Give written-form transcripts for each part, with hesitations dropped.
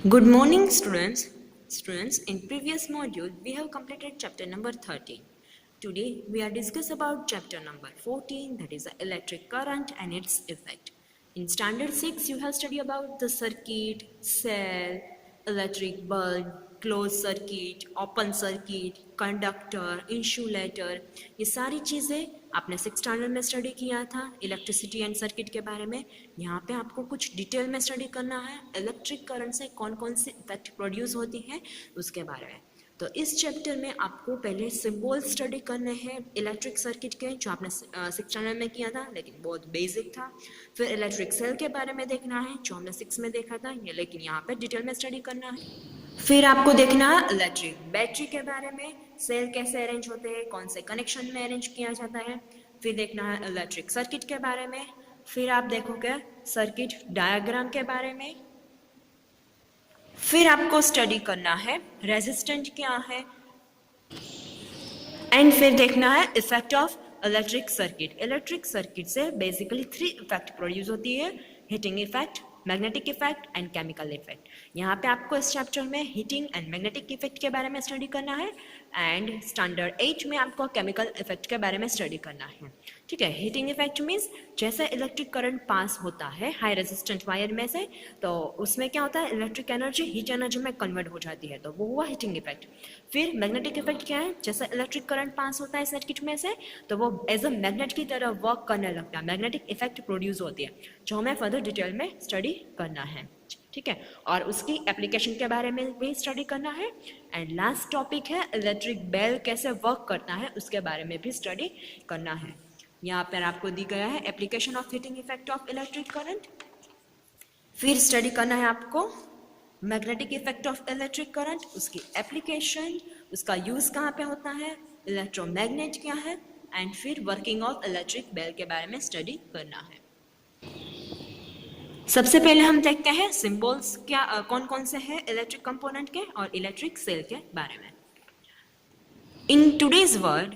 Good morning, students. Students, in previous module, we have completed chapter number 13. Today, we are discuss about chapter number 14, that is the electric current and its effect. In standard 6, you have studied about the circuit, cell, electric bulb, closed circuit, open circuit, conductor, insulator, ये सारी चीज़ें आपने 6 standard में study किया था electricity and circuit के बारे में। यहाँ पे आपको कुछ डिटेल में स्टडी करना है इलेक्ट्रिक करंट से कौन कौन सी इफेक्ट प्रोड्यूस होती है उसके बारे में। तो इस चैप्टर में आपको पहले सिंबल स्टडी करने हैं इलेक्ट्रिक सर्किट के, जो आपने 6 स्टैंडर्ड में किया था लेकिन बहुत बेसिक था। फिर इलेक्ट्रिक सेल के बारे में देखना है जो हमने 6 में देखा था, ये लेकिन यहाँ पे डिटेल में स्टडी करना है। फिर आपको देखना है इलेक्ट्रिक बैटरी के बारे में, सेल कैसे अरेंज होते हैं, कौन से कनेक्शन में अरेंज किया जाता है। फिर देखना है इलेक्ट्रिक सर्किट के बारे में। फिर आप देखोगे सर्किट डायग्राम के बारे में। फिर आपको स्टडी करना है रेजिस्टेंस क्या है, एंड फिर देखना है effect of electric circuit. Electric circuit से बेसिकली 3 इफेक्ट प्रोड्यूस होती है, heating effect, magnetic effect and chemical effect. यहाँ पे आपको इस चैप्टर में हीटिंग एंड मैग्नेटिक इफेक्ट के बारे में स्टडी करना है, एंड स्टैंडर्ड 8 में आपको केमिकल इफेक्ट के बारे में स्टडी करना है। ठीक है, हीटिंग इफेक्ट मीन्स जैसे इलेक्ट्रिक करंट पास होता है हाई रेजिस्टेंट वायर में से, तो उसमें क्या होता है इलेक्ट्रिक एनर्जी हीट एनर्जी में कन्वर्ट हो जाती है, तो वो हुआ हीटिंग इफेक्ट। फिर मैग्नेटिक इफेक्ट क्या है, जैसे इलेक्ट्रिक करंट पास होता है सर्किट में से तो वो एज अ मैग्नेट की तरह वर्क करने लगता है, मैग्नेटिक इफेक्ट प्रोड्यूस होती है, जो हमें फर्दर डिटेल में स्टडी करना है। ठीक है, और उसकी एप्लीकेशन के बारे में भी स्टडी करना है। एंड लास्ट टॉपिक है इलेक्ट्रिक बेल कैसे वर्क करता है उसके बारे में भी स्टडी करना है। यहाँ पर आपको दी गया है application of heating effect of electric current. फिर स्टडी करना है आपको magnetic effect of electric current, उसकी एप्लीकेशन, उसका यूज कहाँ पे होता है, इलेक्ट्रोमैग्नेट क्या है, एंड फिर वर्किंग ऑफ इलेक्ट्रिक बेल के बारे में स्टडी करना है। सबसे पहले हम देखते हैं सिंबल्स क्या कौन कौन से हैं इलेक्ट्रिक कंपोनेंट के और इलेक्ट्रिक सेल के बारे में। In today's world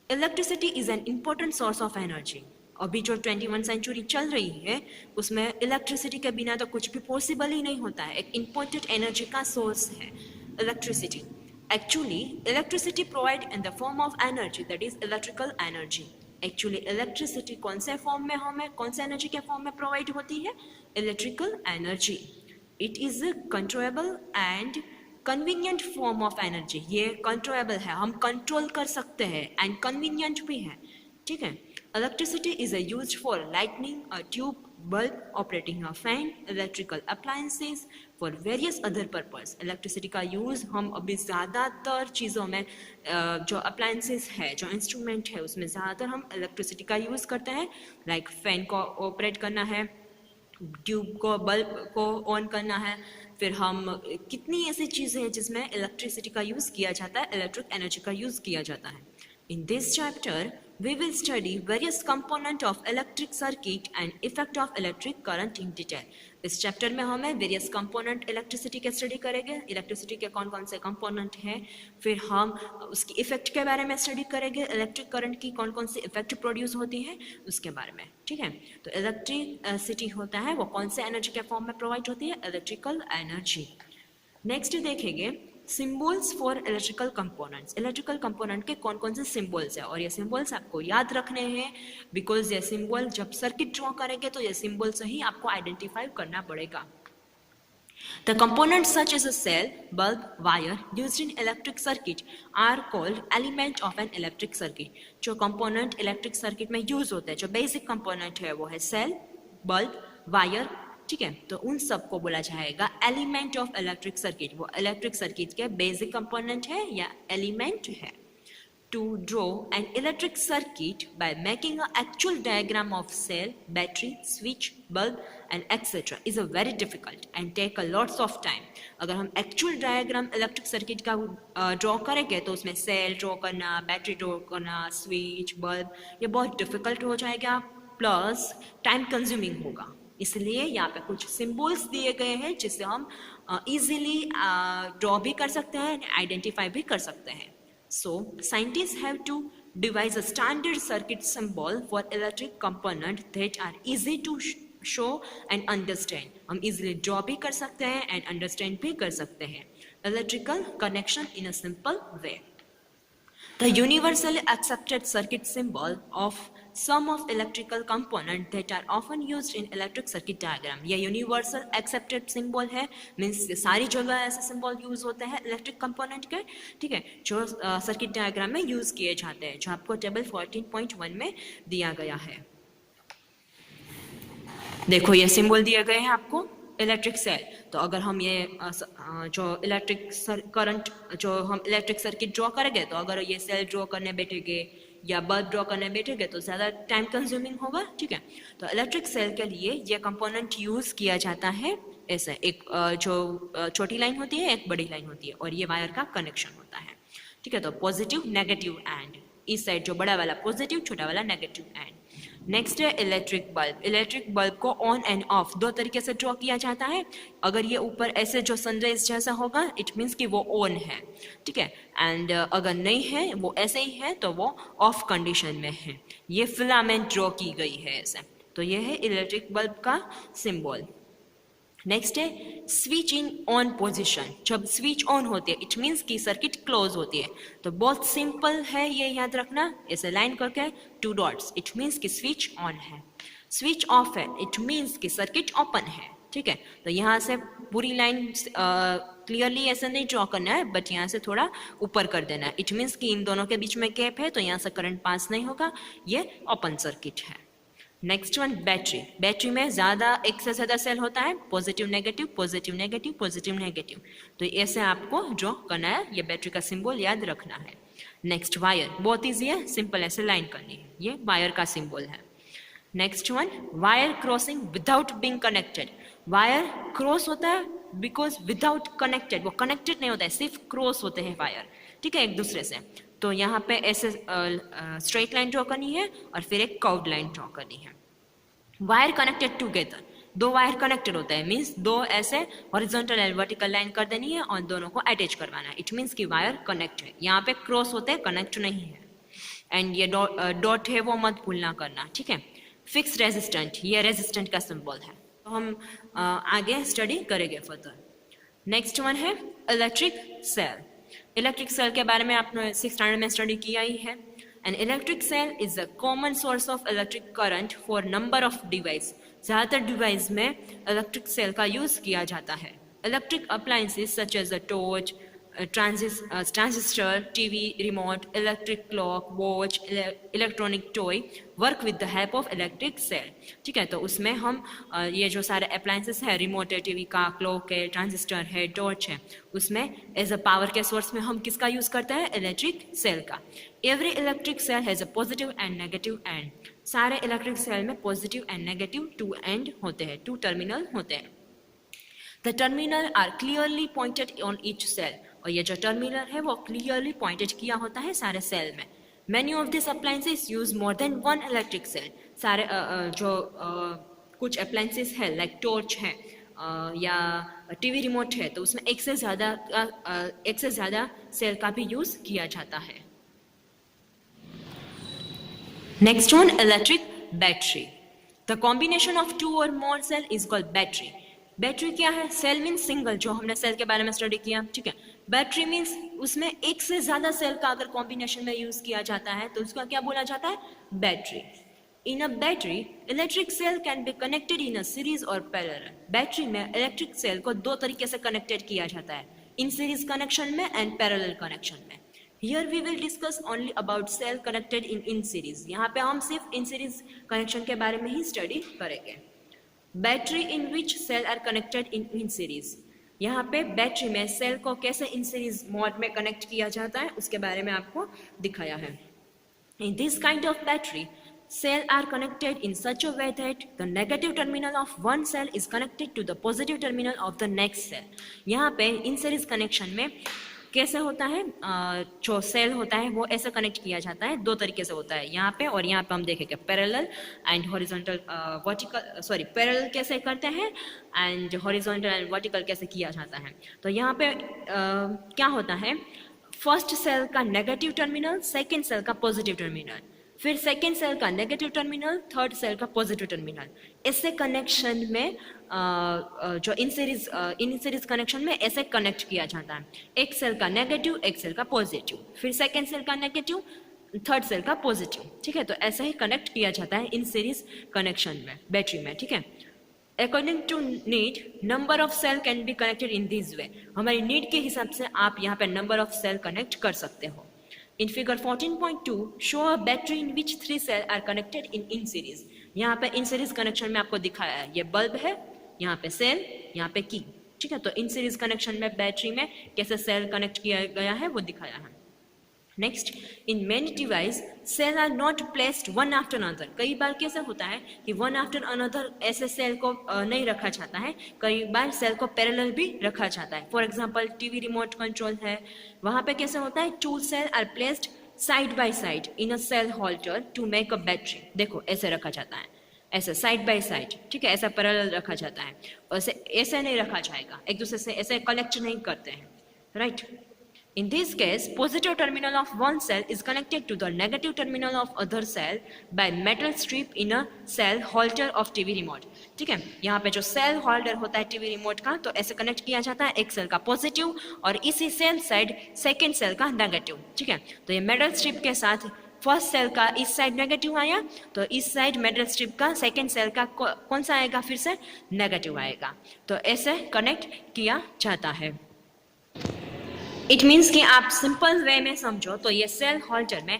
electricity is an important source of energy. अभी जो 21 सेंचुरी चल रही है उसमें इलेक्ट्रिसिटी के बिना तो कुछ भी पॉसिबल ही नहीं होता है, एक इम्पोर्टेंट एनर्जी का सोर्स है electricity. Actually electricity provide in the form of energy, that is electrical energy. Actually electricity कौन से फॉर्म में हमें कौन से एनर्जी के फॉर्म में प्रोवाइड होती है, electrical energy. It is controllable and convenient form of energy, ये कंट्रोलेबल है, हम कंट्रोल कर सकते हैं, एंड कन्वीनियंट भी है। ठीक है, electricity is used for lightning a tube, bulb, operating a fan, electrical appliances for various other purpose। Electricity का यूज़ हम अभी ज़्यादातर चीज़ों में जो अप्लायंसेस है, जो इंस्ट्रूमेंट है उसमें ज़्यादातर हम इलेक्ट्रिसिटी का यूज़ करते हैं। लाइक फैन को ऑपरेट करना है, ट्यूब को बल्ब को ऑन करना है, फिर हम कितनी ऐसी चीज़ें हैं जिसमें इलेक्ट्रिसिटी का यूज़ किया जाता है, इलेक्ट्रिक एनर्जी का यूज़ किया जाता है। In this chapter, we will study various components of electric circuit and effect of electric current in detail। इस चैप्टर में हमें वेरियस कंपोनेंट इलेक्ट्रिसिटी के स्टडी करेंगे, इलेक्ट्रिसिटी के कौन कौन से कंपोनेंट हैं, फिर हम उसकी इफेक्ट के बारे में स्टडी करेंगे, इलेक्ट्रिक करंट की कौन कौन सी इफेक्ट प्रोड्यूस होती है उसके बारे में। ठीक है, तो इलेक्ट्रिसिटी होता है वो कौन से एनर्जी के फॉर्म में प्रोवाइड होती है, इलेक्ट्रिकल एनर्जी। नेक्स्ट देखेंगे symbols for electrical components. Electrical component के कौन कौन से सिंबल्स हैं, और ये सिंबल्स आपको याद रखने हैं, बिकॉज ये सिंबल जब सर्किट ड्रॉ करेंगे तो ये सिंबल से ही आपको आइडेंटिफाई करना पड़ेगा। The components such as a cell, bulb, wire used in electric circuit are called element of an electric circuit। जो कंपोनेंट इलेक्ट्रिक सर्किट में यूज होते हैं, जो बेसिक कंपोनेंट है वो है सेल, बल्ब, वायर। ठीक है, तो उन सबको बोला जाएगा एलिमेंट ऑफ इलेक्ट्रिक सर्किट। वो इलेक्ट्रिक सर्किट के बेसिक कंपोनेंट है या एलिमेंट है। To draw an electric circuit by making an actual diagram of cell, battery, switch, bulb and etc. is a very difficult and take a lots of time। अगर हम actual diagram electric circuit का draw करेंगे तो उसमें cell draw करना, battery draw करना, switch, bulb, ये बहुत difficult हो जाएगा, plus time consuming होगा। इसलिए यहाँ पे कुछ सिंबल्स दिए गए हैं जिससे हम इजीली ड्रॉ भी कर सकते हैं, आइडेंटिफाई भी कर सकते हैं। So scientists have to devise a standard circuit symbol for electric component that are easy to show and understand, हम इजिली ड्रॉ भी कर सकते हैं एंड अंडरस्टैंड भी कर सकते हैं electrical connection in a simple way. The universally accepted circuit symbol of some of electrical components that are often used in electric circuit diagram. ये universal accepted symbol है, means सारी जगह ऐसे symbol use होते हैं electric component के, ठीक है, जो circuit diagram में use किए जाते हैं, जो आपको टेबल 14.1 में दिया गया है. देखो ये सिंबल दिए गए हैं आपको इलेक्ट्रिक सेल. तो अगर हम ये जो इलेक्ट्रिक करंट जो हम इलेक्ट्रिक सर्किट ड्रॉ करेंगे, तो अगर ये सेल ड्रॉ करने बैठेंगे या बल्ब ड्रॉ करने बैठेंगे तो ज़्यादा टाइम कंज्यूमिंग होगा, ठीक है. तो इलेक्ट्रिक सेल के लिए ये कंपोनेंट यूज़ किया जाता है ऐसे, एक जो छोटी लाइन होती है, एक बड़ी लाइन होती है, और ये वायर का कनेक्शन होता है, ठीक है. तो पॉजिटिव नेगेटिव एंड, इस साइड जो बड़ा वाला पॉजिटिव, छोटा वाला नेगेटिव एंड. नेक्स्ट है इलेक्ट्रिक बल्ब. इलेक्ट्रिक बल्ब को ऑन एंड ऑफ दो तरीके से ड्रॉ किया जाता है. अगर ये ऊपर ऐसे जो सनराइज जैसा होगा, इट मीन्स कि वो ऑन है, ठीक है. एंड अगर नहीं है, वो ऐसे ही है, तो वो ऑफ कंडीशन में है. ये फिलामेंट ड्रॉ की गई है ऐसे. तो ये है इलेक्ट्रिक बल्ब का सिंबल. नेक्स्ट है स्विच इन ऑन पोजिशन. जब स्विच ऑन होती है, इट मीन्स कि सर्किट क्लोज होती है. तो बहुत सिंपल है ये याद रखना, ऐसे लाइन करके 2 डॉट्स, इट मीन्स कि स्विच ऑन है. स्विच ऑफ है, इट मीन्स कि सर्किट ओपन है, ठीक है. तो यहाँ से पूरी लाइन क्लियरली ऐसे नहीं ड्रॉ करना है, बट यहाँ से थोड़ा ऊपर कर देना है. इट मीन्स कि इन दोनों के बीच में गैप है, तो यहाँ से करंट पास नहीं होगा, ये ओपन सर्किट है. Next one battery. बैटरी में ज़्यादा, एक से ज़्यादा सेल होता है, positive negative positive negative positive negative. तो ऐसे आपको ड्रॉ करना है, ये बैटरी का सिंबल याद रखना है. नेक्स्ट वायर, बहुत ईजी है, सिंपल ऐसे लाइन करनी है, ये वायर का सिंबल है. Next one wire crossing without being connected. Wire cross होता है बिकॉज विदाउट कनेक्टेड, वो कनेक्टेड नहीं होता है, सिर्फ क्रॉस होते हैं वायर, ठीक है, एक दूसरे से. तो यहाँ पे ऐसे स्ट्रेट लाइन ड्रॉ करनी है और फिर एक कर्व्ड लाइन ड्रॉ करनी है. वायर कनेक्टेड टुगेदर, दो वायर कनेक्टेड होता है, मीन्स दो ऐसे हॉरिजॉन्टल एंड वर्टिकल लाइन कर देनी है और दोनों को अटैच करवाना है. इट मीन्स कि वायर कनेक्ट है. यहाँ पे क्रॉस होते हैं, कनेक्ट नहीं है. एंड ये डॉट है वो मत भूलना करना, ठीक है. फिक्स रेजिस्टेंट, ये रेजिस्टेंट का सिंबल है. तो हम आगे स्टडी करेंगे फर्दर. नेक्स्ट वन है इलेक्ट्रिक सेल. इलेक्ट्रिक सेल के बारे में आपने 6th स्टैंडर्ड में स्टडी किया ही है. An electric cell is a common source of electric current for number of device. ज़्यादातर डिवाइस में इलेक्ट्रिक सेल का यूज़ किया जाता है. Electric appliances such as a torch, transistor, TV remote, electric clock, watch, electronic toy work with the help of electric cell, ठीक है. तो उसमें हम ये जो सारे अप्लायंसेस है, रिमोट है, टीवी का, क्लॉक है, ट्रांजिस्टर है, टॉर्च है, उसमें एज अ पावर के सोर्स में हम किसका यूज़ करते हैं, इलेक्ट्रिक सेल का. Every electric cell has a positive and negative end. सारे इलेक्ट्रिक सेल में पॉजिटिव एंड नेगेटिव 2 एंड होते हैं, 2 टर्मिनल होते हैं. The terminal are clearly pointed on each cell. और ये जो टर्मिनल है वो क्लियरली पॉइंटेड किया होता है सारे सेल में. Many of this appliances use more than 1 electric cell. सारे जो कुछ अप्लायंसेस है लाइक टॉर्च है या टीवी रिमोट है, तो उसमें एक से ज़्यादा सेल का भी यूज़ किया जाता है. Next one electric battery. The combination of 2 और more cell is called battery. Battery क्या है, सेल मीन्स सिंगल, जो हमने सेल के बारे में स्टडी किया, ठीक है. बैटरी मीन्स उसमें एक से ज़्यादा सेल का अगर कॉम्बिनेशन में यूज़ किया जाता है तो उसका क्या बोला जाता है, battery. In a battery electric cell can be connected in a series और पैरेलल. बैटरी में इलेक्ट्रिक सेल को 2 तरीके से कनेक्टेड किया जाता है, इन सीरीज कनेक्शन में एंड पैरेलल कनेक्शन में. Here we will discuss only about cell connected in series. यहाँ पे हम सिर्फ इन सीरीज कनेक्शन के बारे में ही स्टडी करेंगे. Battery in which cell are connected in series. यहाँ पे बैटरी में सेल को कैसे इन सीरीज मोड में कनेक्ट किया जाता है उसके बारे में आपको दिखाया है. In this kind of battery cell are connected in such a way that the negative terminal of one cell is connected to the positive terminal of the next cell. यहाँ पे इन सीरीज कनेक्शन में कैसे होता है, जो cell होता है वो ऐसे कनेक्ट किया जाता है, 2 तरीके से होता है यहाँ पे और यहाँ पे. हम देखेंगे parallel and horizontal, vertical, parallel कैसे करते हैं एंड हॉरिजॉन्टल एंड वर्टिकल कैसे किया जाता है. तो यहाँ पे क्या होता है, फर्स्ट सेल का नेगेटिव टर्मिनल, सेकेंड सेल का पॉजिटिव टर्मिनल. फिर सेकेंड सेल का नेगेटिव टर्मिनल, थर्ड सेल का पॉजिटिव टर्मिनल। ऐसे कनेक्शन में जो इन सीरीज कनेक्शन में ऐसे कनेक्ट किया जाता है, एक सेल का नेगेटिव, एक सेल का पॉजिटिव, फिर सेकेंड सेल का नेगेटिव, थर्ड सेल का पॉजिटिव। ठीक है, तो ऐसा ही कनेक्ट किया जाता है इन सीरीज कनेक्शन में बैटरी में। ठीक है, according to need number of cell can be connected in this way. हमारी नीड के हिसाब से आप यहाँ पे नंबर ऑफ सेल कनेक्ट कर सकते हो। In figure 14.2 show a battery in which 3 cell are connected in series. यहाँ पे इन सीरीज कनेक्शन में आपको दिखाया है, ये बल्ब है, यहाँ पे सेल, यहाँ पे की। ठीक है, तो इन सीरीज कनेक्शन में बैटरी में कैसे सेल कनेक्ट किया गया है वो दिखाया है। Next, in many device cell are not placed one after another. कई बार कैसे होता है कि वन आफ्टर अनदर ऐसे सेल को नहीं रखा जाता है, कई बार सेल को पैरेलल भी रखा जाता है। For example TV remote control है, वहाँ पे कैसे होता है, 2 cell are placed side by side in a cell holder to make a battery. देखो ऐसे रखा जाता है, ऐसे साइड बाय साइड। ठीक है, ऐसा पैरेलल रखा जाता है, ऐसे नहीं रखा जाएगा, एक दूसरे से ऐसे कनेक्ट नहीं करते हैं, right. In this case, positive terminal of one cell is connected to the negative terminal of other cell by metal strip in a cell holder of TV remote. ठीक है, यहाँ पे जो सेल होल्डर होता है टीवी रिमोट का, तो ऐसे कनेक्ट किया जाता है, एक सेल का पॉजिटिव और इसी सेम साइड सेकेंड सेल का नेगेटिव। ठीक है, तो ये मेटल स्ट्रिप के साथ फर्स्ट सेल का इस साइड नेगेटिव आया, तो इस साइड मेटल स्ट्रिप का सेकेंड सेल का कौन सा आएगा, फिर से नेगेटिव आएगा। तो ऐसे कनेक्ट किया जाता है। इट मीन्स कि आप सिंपल वे में समझो तो ये सेल होल्डर में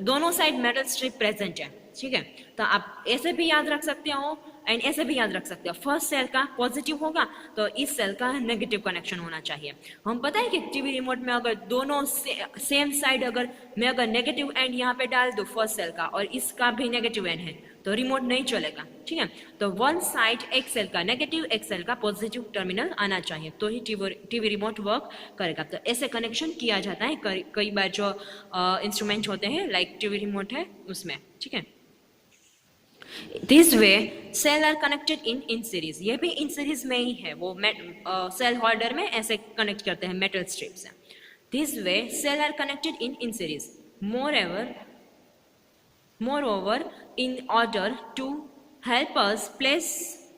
दोनों साइड मेटल स्ट्रिप प्रेजेंट है। ठीक है, तो आप ऐसे भी याद रख सकते हो एंड ऐसे भी याद रख सकते हो। फर्स्ट सेल का पॉजिटिव होगा तो इस सेल का नेगेटिव कनेक्शन होना चाहिए। हम पता है कि टीवी रिमोट में अगर दोनों सेम साइड अगर मैं अगर नेगेटिव एंड यहाँ पे डाल दूँ फर्स्ट सेल का और इसका भी नेगेटिव एंड है तो रिमोट नहीं चलेगा। ठीक है, तो वन साइड एक सेल का नेगेटिव, एक सेल का पॉजिटिव टर्मिनल आना चाहिए तो ही टीवी रिमोट वर्क करेगा। तो ऐसे कनेक्शन किया जाता है कई बार जो इंस्ट्रूमेंट होते हैं लाइक टीवी रिमोट है उसमें। ठीक है, this way cell are connected in series. ये भी इन सीरीज में ही है, वो सेल होल्डर में ऐसे कनेक्ट करते हैं मेटल स्ट्रिप से। This way cell are connected in series. Moreover, in order to help us place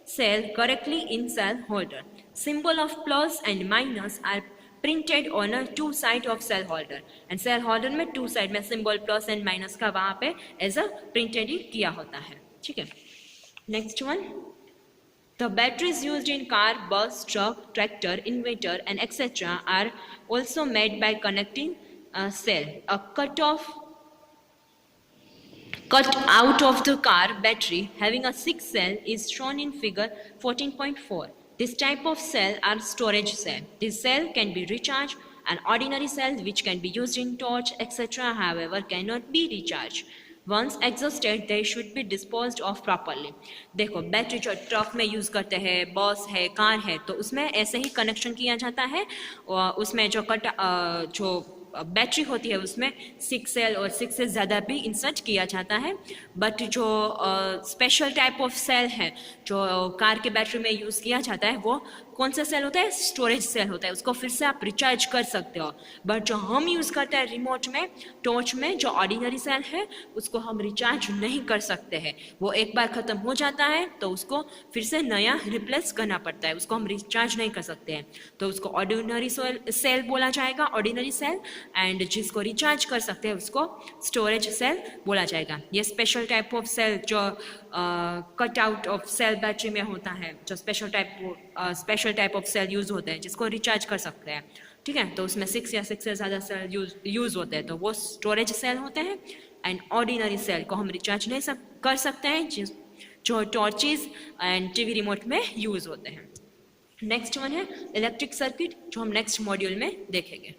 cell correctly in cell holder, symbol of plus and minus are printed on a two side of cell holder, and cell holder में two side में symbol plus and minus का वहाँ पे as a printed ही किया होता है। ठीक है, next one, the batteries used in car, bus, truck, tractor, inverter and etc. are also made by connecting a cell. A cut out of the car battery having a 6 cell is shown in figure 14.4. This type of cell are storage cell. This cell can be recharged. An ordinary cell which can be used in torch etc. however cannot be recharged. Once exhausted they should be disposed of properly. देखो battery जो truck में use करते हैं, बस है, car है, तो उसमें ऐसे ही कनेक्शन किया जाता है। और उसमें जो बैटरी होती है उसमें 6 सेल और 6 से ज़्यादा भी इंसर्ट किया जाता है। बट जो स्पेशल टाइप ऑफ सेल है जो कार के बैटरी में यूज़ किया जाता है वो कौन सा सेल होता है, स्टोरेज सेल होता है। उसको फिर से आप रिचार्ज कर सकते हो। बट जो हम यूज़ करते हैं रिमोट में, टॉर्च में, जो ऑर्डिनरी सेल है उसको हम रिचार्ज नहीं कर सकते हैं। वो एक बार ख़त्म हो जाता है तो उसको फिर से नया रिप्लेस करना पड़ता है, उसको हम रिचार्ज नहीं कर सकते हैं। तो उसको ऑर्डिनरी सेल बोला जाएगा, ऑर्डिनरी सेल, एंड जिसको रिचार्ज कर सकते हैं उसको स्टोरेज सेल बोला जाएगा। ये स्पेशल टाइप ऑफ सेल जो cut out of cell battery में होता है, जो special type of cell use होते हैं जिसको रिचार्ज कर सकते हैं। ठीक है, तो उसमें 6 या 6 से ज़्यादा सेल यूज़ होते हैं तो वो स्टोरेज सेल होते हैं। एंड ऑर्डिनरी सेल को हम रिचार्ज नहीं कर सकते हैं जो टॉर्चेस एंड टीवी रिमोट में यूज़ होते हैं। नेक्स्ट वन है इलेक्ट्रिक सर्किट जो हम नेक्स्ट मॉड्यूल में देखेंगे।